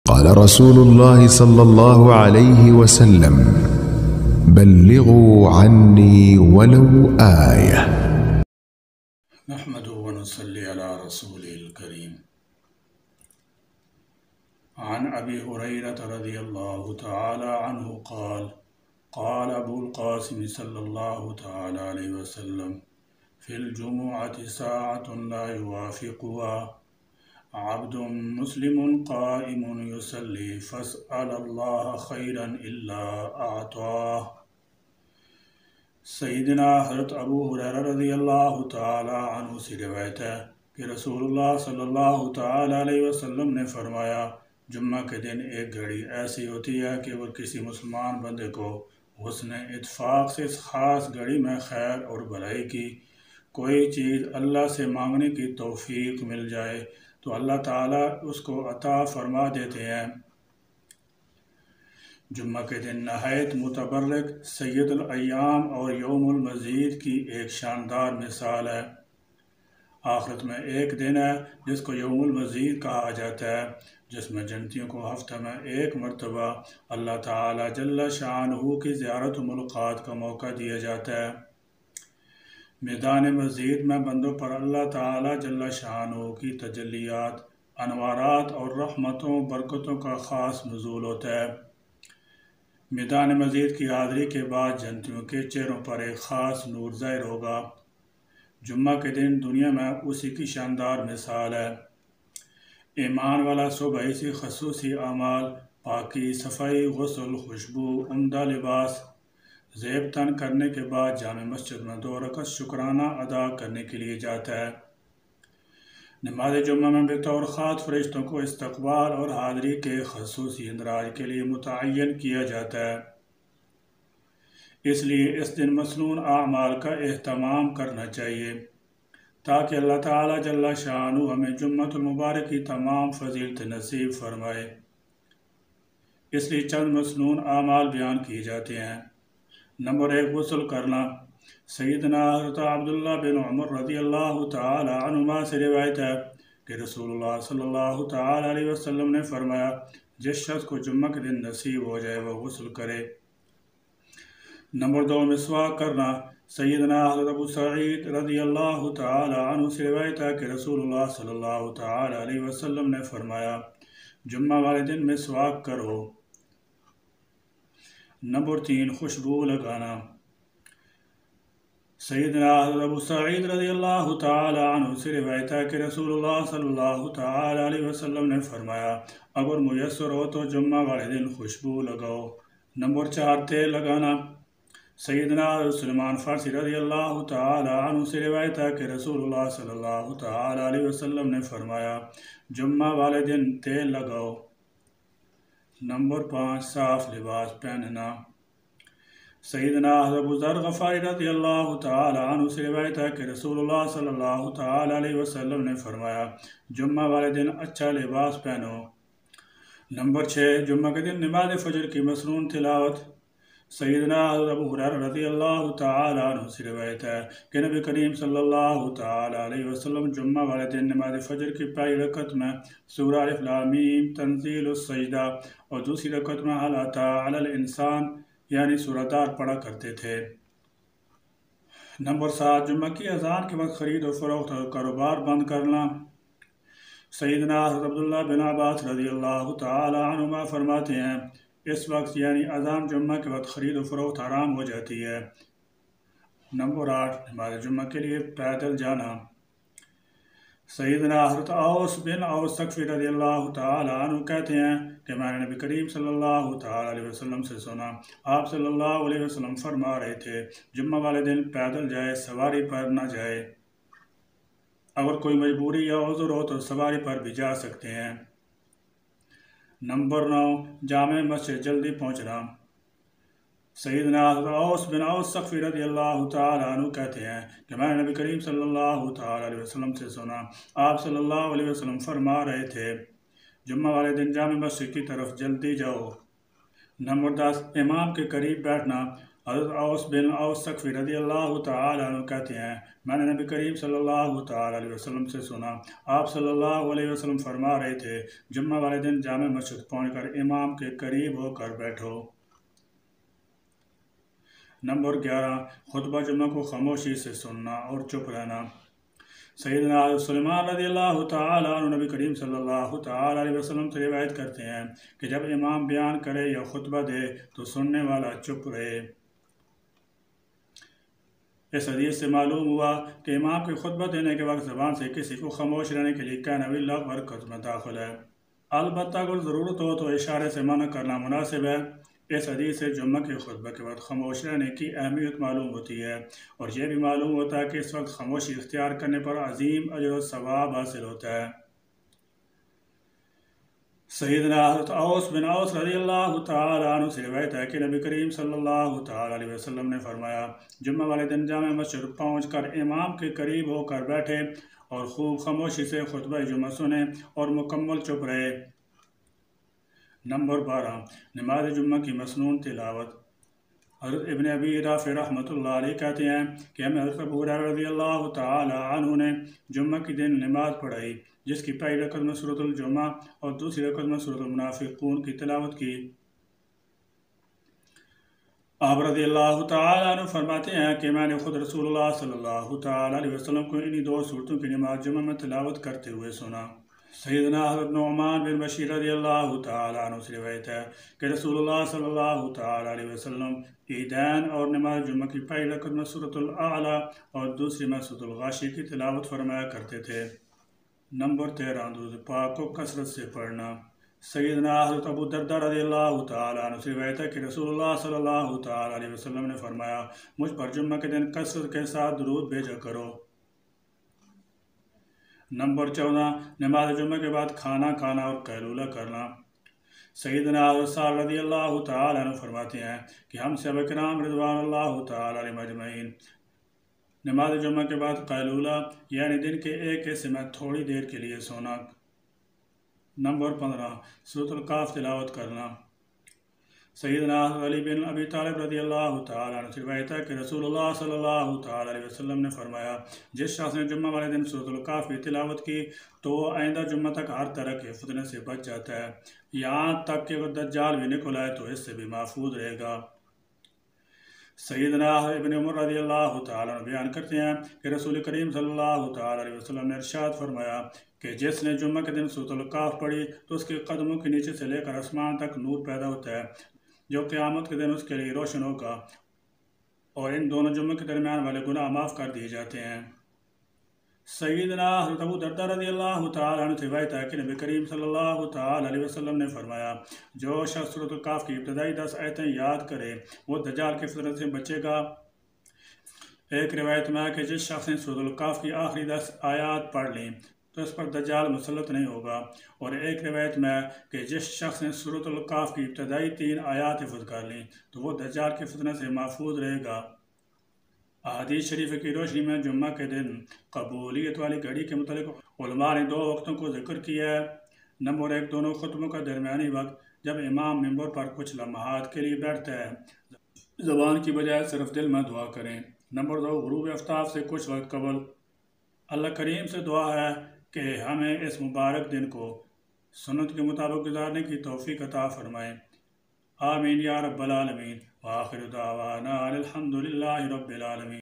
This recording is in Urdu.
قال رسول الله صلى الله عليه وسلم: بلغوا عني ولو آية. نحمده ونصلي على رسوله الكريم. عن أبي هريرة رضي الله تعالى عنه قال: قال أبو القاسم صلى الله تعالى عليه وسلم: في الجمعة ساعة لا يوافقها عبد مسلم قائم يصلي فاسأل الله خيرا إلا أعطاه۔ سیدنا حضرت ابو ہریرہ رضی اللہ تعالی عنہ سے روایت ہے کہ رسول اللہ صلی اللہ تعالی علیہ وسلم نے فرمایا: جمعہ کے دن ایک گھڑی ایسی ہوتی ہے کہ وہ کسی مسلمان بندے کو حسن اتفاق سے اس خاص گھڑی میں خیر اور بھلائی کی کوئی چیز اللہ سے مانگنے کی توفیق مل جائے تو اللہ تعالیٰ اس کو عطا فرما دیتے ہیں۔ جمعہ کے دن نہایت متبرک سید الایام اور یوم المزید کی ایک شاندار مثال ہے۔ آخرت میں ایک دن ہے جس کو یوم المزید کہا جاتا ہے، جس میں جنتیوں کو ہفتہ میں ایک مرتبہ اللہ تعالی جل شانہ کی زیارت و ملاقات کا موقع دیا جاتا ہے۔ میدان مزید میں بندوں پر اللہ تعالی جل شانہ کی تجلیات، انوارات اور رحمتوں برکتوں کا خاص نزول ہوتا ہے۔ میدان مزید کی حاضری کے بعد جنتیوں کے چہروں پر ایک خاص نور ظاہر ہوگا۔ جمعہ کے دن دنیا میں اسی کی شاندار مثال ہے۔ ایمان والا صبح اسی خصوصی اعمال، پاکی، صفائی، غسل، خوشبو، عمدہ لباس، زیب تن کرنے کے بعد جامع مسجد میں 2 رکعت شکرانہ ادا کرنے کے لیے جاتا ہے۔ نماز جمعہ میں بطور خاص فرشتوں کو استقبال اور حاضری کے خصوصی اندراج کے لیے متعین کیا جاتا ہے۔ اس لیے اس دن مسنون اعمال کا اہتمام کرنا چاہیے تاکہ اللہ تعالی جل شانہ ہمیں جمعۃ المبارک کی تمام فضیلت نصیب فرمائے۔ اس لیے چند مسنون اعمال بیان کیے جاتے ہیں۔ نمبر 1، غسل کرنا۔ سیدنا حضرت عبداللہ بن عمر رضی اللہ تعالی عنہما سے روایت ہے کہ رسول اللہ صلی اللہ تعالی علیہ وسلم نے فرمایا: جس شخص کو جمعہ کے دن نصیب ہو جائے وہ غسل کرے۔ نمبر 2، مسواک کرنا۔ سیدنا حضرت ابو سعید رضی اللہ تعالی عنہ سے روایت ہے کہ رسول اللہ صلی اللہ تعالی علیہ وسلم نے فرمایا: جمعہ والے دن مسواک کرو۔ نمبر 3، خوشبو لگانا۔ سیدنا حضرت ابو سعید رضی اللہ تعالی عنہ سے روایت ہے کہ رسول اللہ صلی اللہ تعالی علیہ وسلم نے فرمایا: اگر میسر ہو تو جمعہ والے دن خوشبو لگاؤ۔ نمبر 4، تیل لگانا۔ سیدنا حضرت سلمان فارسی رضی اللہ تعالی عنہ سے روایت ہے کہ رسول اللہ صلی اللہ تعالی علیہ وسلم نے فرمایا: جمعہ والے دن تیل لگاؤ۔ نمبر 5، صاف لباس پہننا۔ سیدنا حضرت ابو ذر غفاری رضی اللہ تعالی عنہ سے روایت ہے کہ رسول اللہ صلی اللہ تعالی علیہ وسلم نے فرمایا: جمعہ والے دن اچھا لباس پہنو۔ نمبر 6، جمعہ کے دن نماز فجر کی مسنون تلاوت۔ سیدنا حضرت ابو ہریرہ رضی اللہ تعالی عنہ سے روایت ہے کہ نبی کریم صلی اللہ تعالی علیہ وسلم جمعہ والے دن نماز فجر کی پہلی رکعت میں سورہ الف لام میم تنزیل السجدہ اور دوسری رکعت میں هل اتی علی الانسان یعنی سورہ دار پڑھا کرتے تھے۔ نمبر 7، جمعہ کی اذان کے وقت خرید و فروخت اور کاروبار بند کرنا۔ سیدنا حضرت عبداللہ بن عباس رضی اللہ تعالی عنہما فرماتے ہیں: اس وقت یعنی اذان جمعہ کے وقت خرید و فروخت حرام ہو جاتی ہے۔ نمبر 8، نماز جمعہ کے لیے پیدل جانا۔ سیدنا حضرت اوس بن اوس ثقفی رضی اللہ تعالی عنہ کہتے ہیں کہ میں نے نبی کریم صلی اللہ تعالی علیہ وسلم سے سنا، آپ صلی اللہ علیہ وسلم فرما رہے تھے: جمعہ والے دن پیدل جائے، سواری پر نہ جائے۔ اگر کوئی مجبوری یا عذر ہو تو سواری پر بھی جا سکتے ہیں۔ نمبر 9، جامع مسجد جلدی پہنچنا۔ سیدنا حضرت اوس بن اوس ثقفی رضی اللہ تعالی عنہ کہتے ہیں کہ میں نے نبی کریم صلی اللہ تعالی علیہ وسلم سے سنا، آپ صلی اللہ علیہ وسلم فرما رہے تھے: جمعہ والے دن جامع مسجد کی طرف جلدی جاؤ۔ نمبر 10، امام کے قریب بیٹھنا۔ حضرت اوس بن اوس ثقفی رضی اللہ تعالیٰ عنہ کہتے ہیں میں نے نبی کریم صلی اللہ تعالیٰ علیہ وسلم سے سنا، آپ صلی اللہ علیہ وسلم فرما رہے تھے جمعہ والے دن جامع مسجد پہنچ کر امام کے قریب ہو کر بیٹھو۔ نمبر 11، خطبہ جمعہ کو خاموشی سے سننا اور چپ رہنا۔ سیدنا سلیمان رضی اللہ تعالیٰ عنہ نبی کریم صلی اللہ تعالیٰ علیہ وسلم سے روایت کرتے ہیں کہ جب امام بیان کرے یا خطبہ دے تو سننے والا چپ رہے۔ اس حدیث سے معلوم ہوا کہ امام کے خطبہ دینے کے وقت زبان سے کسی کو خاموش رہنے کے لیے کہنا بھی لغو حرکت میں داخل ہے، البتہ اگر ضرورت ہو تو اشارے سے منع کرنا مناسب ہے۔ اس حدیث سے جمعہ کے خطبہ کے وقت خاموش رہنے کی اہمیت معلوم ہوتی ہے، اور یہ بھی معلوم ہوتا ہے کہ اس وقت خاموشی اختیار کرنے پر عظیم اجر و ثواب حاصل ہوتا ہے۔ سیدنا حضرت اوس بن اوس رضی اللہ تعالیٰ عنہ سے روایت ہے کہ نبی کریم صلی اللہ تعالیٰ علیہ وسلم نے فرمایا، جمعہ والے دن جامع مسجد پہنچ کر امام کے قریب ہو کر بیٹھے اور خوب خاموشی سے خطبہ جمعہ سنیں اور مکمل چپ رہے۔ نمبر 12، نماز جمعہ کی مسنون تلاوت۔ حضرت ابن ابی رافع رحمۃ اللہ علیہ کہتے ہیں کہ ہمیں حضرت ابو ہریرہ رضی اللہ تعالیٰ عنہ نے جمعہ کی دن نماز پڑھائی جس کی پہلی رکعت میں سورۃ الجمعہ اور دوسری رکعت میں سورۃ المنافقون کی تلاوت کی۔ آپ رضی اللہ تعالیٰ عنہ فرماتے ہیں کہ میں نے خود رسول اللہ صلی اللہ تعالیٰ علیہ وسلم کو انہی دو صورتوں کی نماز جمعہ میں تلاوت کرتے ہوئے سنا۔ سیدنا حضرت نعمان بن بشیر رضی اللہ تعالیٰ عنہ سے روایت ہے کہ رسول اللہ صلی اللہ تعالیٰ علیہ وسلم عیدین اور نماز جمعہ کی پہلی رکعت میں سورۃ الاعلیٰ اور دوسری میں سورۃ الغاشیہ کی تلاوت فرمایا کرتے تھے۔ نمبر 13، درود پاک کو کثرت سے پڑھنا۔ سیدنا حضرت ابو درداء رضی اللہ تعالیٰ عنہ سے روایت ہے کہ رسول اللہ صلی اللہ تعالیٰ علیہ وسلم نے فرمایا، مجھ پر جمعہ کے دن کثرت کے ساتھ درود بھیجا کرو۔ نمبر 14، نماز جمعہ کے بعد کھانا کھانا اور قیلولہ کرنا۔ سیدنا حضرت سعد رضی اللہ تعالیٰ عنہ فرماتے ہیں کہ ہم صحابہ کرام رضوان اللہ تعالیٰ علیہم اجمعین نماز جمعہ کے بعد قیلولہ یعنی دن کے ایک حصے میں تھوڑی دیر کے لیے سونا۔ نمبر 15، سورۃ الکہف تلاوت کرنا۔ سیدنا علی بن ابی طالب رضی اللہ تعالیٰ عنہ سے روایت ہے کہ رسول اللہ صلی اللہ تعالیٰ علیہ وسلم نے فرمایا، جس شخص نے جمعہ والے دن سورۃ الکہف کی تلاوت کی تو وہ آئندہ جمعہ تک ہر طرح کے فتنے سے بچ جاتا ہے، یہاں تک کہ اگر دجال بھی نکل آئے تو اس سے بھی محفوظ رہے گا۔ سیدنا ابن عمر رضی اللہ تعالیٰ عنہ بیان کرتے ہیں کہ رسول کریم صلی اللہ تعالیٰ علیہ وسلم نے ارشاد فرمایا کہ جس نے جمعہ کے دن سورۃ الکہف پڑھی تو اس کے قدموں کے نیچے سے لے کر آسمان تک نور پیدا ہوتا ہے جو قیامت کے دن اس کے لیے روشن ہوگا، اور ان دونوں جمعہ کے درمیان والے گناہ معاف کر دیے جاتے ہیں۔ سیدنا حضرت ابو درداء رضی اللہ تعالیٰ عنہ سے روایت ہے کہ نبی کریم صلی اللہ تعالیٰ علیہ وسلم نے فرمایا، جو شخص سورۃ الکہف کی ابتدائی 10 آیتیں یاد کرے وہ دجال کے فتنہ سے بچے گا۔ ایک روایت میں ہے کہ جس شخص نے سورۃ الکہف کی آخری 10 آیات پڑھ لیں تو اس پر دجال مسلط نہیں ہوگا، اور ایک روایت میں ہے کہ جس شخص نے سورۃ الکہف کی ابتدائی 3 آیات حفظ کر لیں تو وہ دجال کے فتنہ سے محفوظ رہے گا۔ احادیث شریف کی روشنی میں جمعہ کے دن قبولیت والی گھڑی کے متعلق علماء نے 2 وقتوں کو ذکر کیا ہے۔ نمبر 1، دونوں خطبوں کا درمیانی وقت جب امام منبر پر کچھ لمحات کے لیے بیٹھتا ہے، زبان کی بجائے صرف دل میں دعا کریں۔ نمبر 2، غروب آفتاب سے کچھ وقت قبل۔ اللہ کریم سے دعا ہے کہ ہمیں اس مبارک دن کو سنت کے مطابق گزارنے کی توفیق عطا فرمائیں، آمین یا رب العالمین۔ وآخر دعوانا الحمد للہ رب العالمین۔